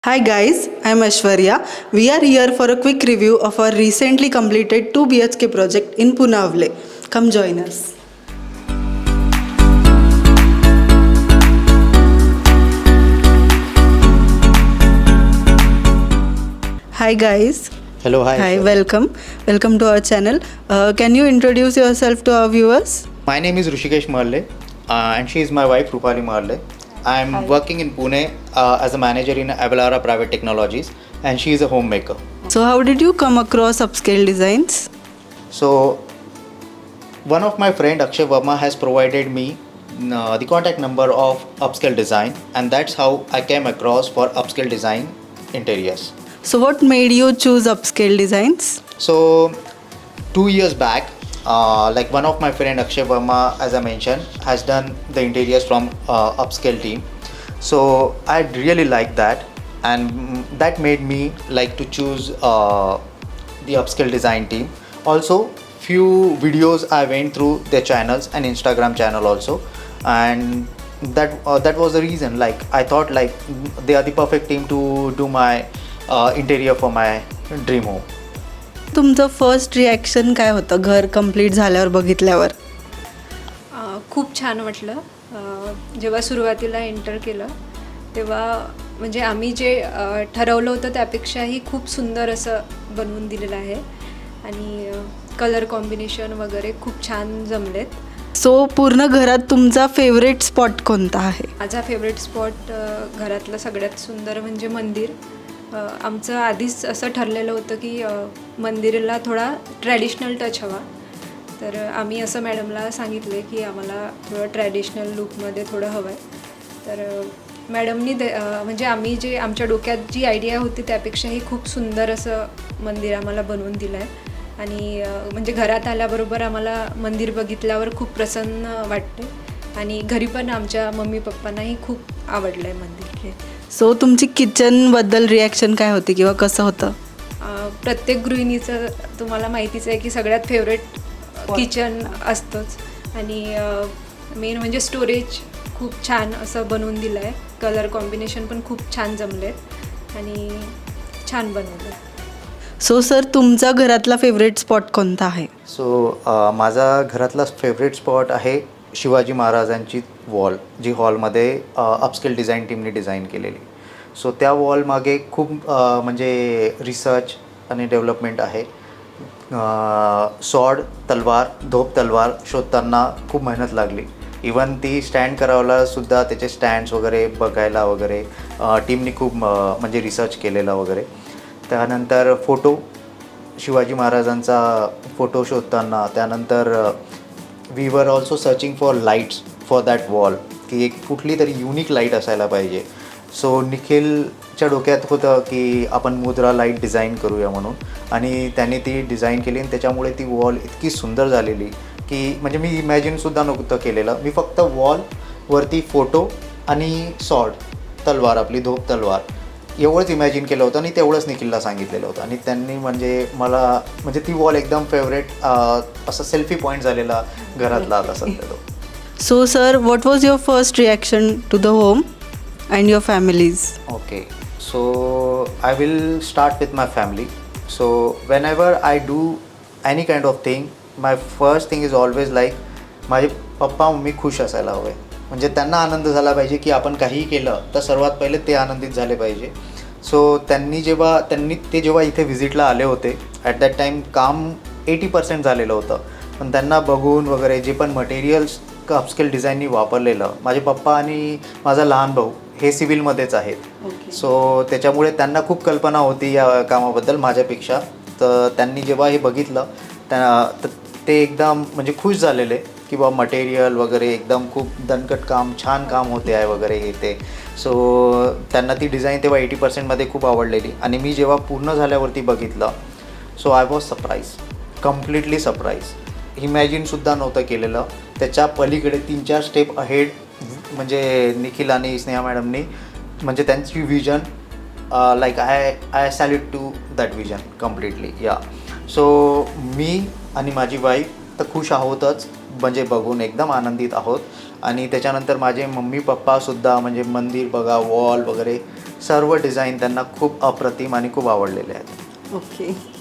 Hi guys, I am Ashwarya. We are here for a quick review of our recently completed 2 BHK project in Punavle. Come join us. Hi guys. Hello, hi. Hi, Ashwarya. welcome. Welcome to our channel. Can you introduce yourself to our viewers? My name is Rushikesh Marle, and she is my wife, Rupali Marle. I'm working in Pune as a manager in Avalara Private Technologies, and she is a homemaker. So how did you come across upscale designs? So, one of my friend Akshay Verma has provided me the contact number of Upscale Design, and that's how I came across for Upscale Design interiors. So what made you choose upscale designs? So, 2 years back, like one of my friend Akshay Verma, as I mentioned, has done the interiors from Upscale team. So I really like that, and that made me like to choose the Upscale design team. Also, few videos I went through their channels and Instagram channel also, and that was the reason. Like I thought like they are the perfect team to do my interior for my dream home. तुमचं first reaction काय होतं घर complete झाल्यावर बघितल्यावर? खूप छान वाटलं. जेव्हा सुरुवातीला एंटर केलं तेव्हा म्हणजे आम्ही जे ठरवलं होतं त्यापेक्षाही खूप सुंदर असं बनवून दिलेलं आहे आणि कलर कॉम्बिनेशन वगैरे खूप छान जमलेत. सो पूर्ण घरात तुमचा फेवरेट स्पॉट कोणता आहे? माझा फेवरेट स्पॉट घरातलं सगळ्यात सुंदर म्हणजे मंदिर. आमचं आधीच असं ठरलेलं होतं की मंदिराला थोडा ट्रॅडिशनल टच हवा. तर आम्ही असं मॅडमला सांगितले की आम्हाला थोडं ट्रॅडिशनल लुकमध्ये थोडं हवं आहे. तर मॅडमनी म्हणजे आम्ही जे आमच्या डोक्यात जी आयडिया होती त्यापेक्षाही खूप सुंदर असं मंदिर आम्हाला बनवून दिलं आहे. आणि म्हणजे घरात आल्याबरोबर आम्हाला मंदिर बघितल्यावर खूप प्रसन्न वाटते आणि घरी पण आमच्या मम्मी पप्पांनाही खूप आवडलं आहे मंदिर हे. सो तुमची किचनबद्दल रिॲक्शन काय होती किंवा कसं होतं? प्रत्येक गृहिणीचं तुम्हाला माहितीच आहे की सगळ्यात फेवरेट किचन असतंच आणि मेन म्हणजे स्टोरेज खूप छान असं बनवून दिलं आहे. कलर कॉम्बिनेशन पण खूप छान जमलेत आणि छान बनवलं. सो सर तुमचा घरातला फेवरेट स्पॉट कोणता आहे? सो माझा घरातला फेवरेट स्पॉट आहे शिवाजी महाराजांची वॉल, जी हॉलमध्ये अपस्केल डिझाईन टीमने डिझाईन केलेली. सो त्या वॉलमागे खूप म्हणजे रिसर्च आणि डेव्हलपमेंट आहे. सॉर्ड तलवार, धोप तलवार शोधताना खूप मेहनत लागली. इवन ती स्टँड करायला सुद्धा त्याचे स्टँड्स वगैरे बघायला वगैरे टीमने खूप म्हणजे रिसर्च केलेला वगैरे. त्यानंतर फोटो, शिवाजी महाराजांचा फोटो शोधताना, त्यानंतर we were also searching for lights for that wall, की एक कुठली तरी युनिक लाईट असायला पाहिजे. सो निखिलच्या डोक्यात होतं की आपण मुद्रा लाईट डिझाईन करूया म्हणून, आणि त्याने ती डिझाईन केली आणि त्याच्यामुळे ती वॉल इतकी सुंदर झालेली की म्हणजे मी इमॅजिनसुद्धा नव्हतं केलेलं. मी फक्त वॉलवरती फोटो आणि सॉर्ड तलवार, आपली धोप तलवार एवढंच इमॅजिन केलं होतं आणि तेवढंच निखिलला सांगितलेलं होतं. आणि त्यांनी म्हणजे मला म्हणजे ती वॉल एकदम फेवरेट असं सेल्फी पॉईंट झालेला घरातला आता सध्या तो. So sir what was your first reaction to the home and your families? Okay, so I will start with my family. So whenever I do any kind of thing, my first thing is always like माझे papa mummy खुश असायला हवे. म्हणजे त्यांना आनंद झाला पाहिजे की आपण काहीही केलं तर सर्वात पहिले ते आनंदित झाले पाहिजे. सो त्यांनी जेव्हा इथे व्हिजिटला आले होते ॲट दॅट टाईम काम 80% झालेलं होतं. पण त्यांना बघून वगैरे जे पण मटेरियल्स अपस्केल डिझाईननी वापरलेलं, माझे पप्पा आणि माझा लहान भाऊ हे सिव्हिलमध्येच आहेत. सो त्याच्यामुळे त्यांना खूप कल्पना होती या कामाबद्दल माझ्यापेक्षा. तर त्यांनी जेव्हा हे बघितलं तर ते एकदम म्हणजे खुश झालेले की बा मटेरियल वगैरे एकदम खूप दणकट काम, छान काम होते आहे वगैरे हे ते. सो त्यांना ती डिझाईन तेव्हा 80%मध्ये खूप आवडलेली. आणि मी जेव्हा पूर्ण झाल्यावरती बघितलं, so I was surprise, completely surprise. इमॅजिनसुद्धा नव्हतं केलेलं. त्याच्या पलीकडे 3-4 स्टेप अहेड म्हणजे निखिल आणि स्नेहा मॅडमनी म्हणजे त्यांची vision like I salute to that vision completely. या सो मी आणि माझी वाईफ तर खुश आहोतच, म्हणजे बघून एकदम आनंदित आहोत. आणि त्याच्यानंतर माझे मम्मी पप्पासुद्धा म्हणजे मंदिर बघा, वॉल वगैरे सर्व डिझाईन त्यांना खूप अप्रतिम आणि खूप आवडलेले आहेत. Okay.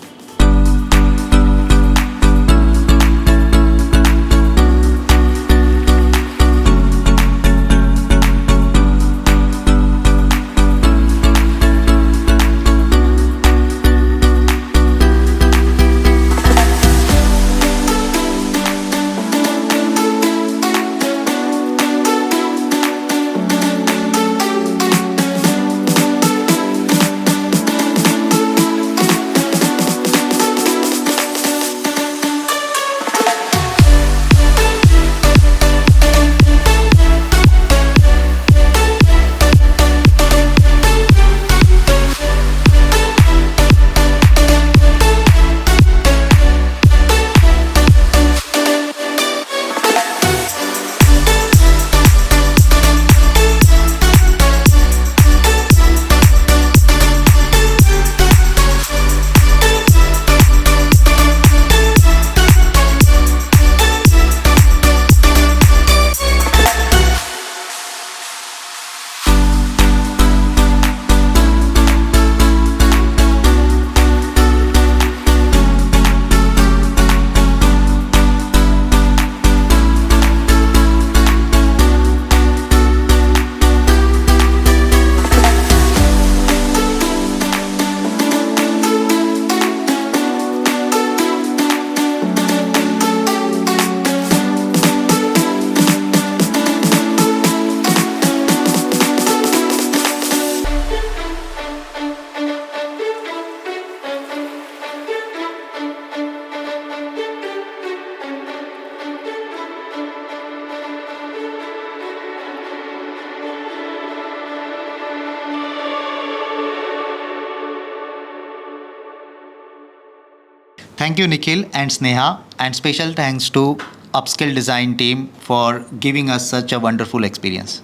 Thank you, Nikhil and Sneha, and special thanks to Upskill Design team for giving us such a wonderful experience.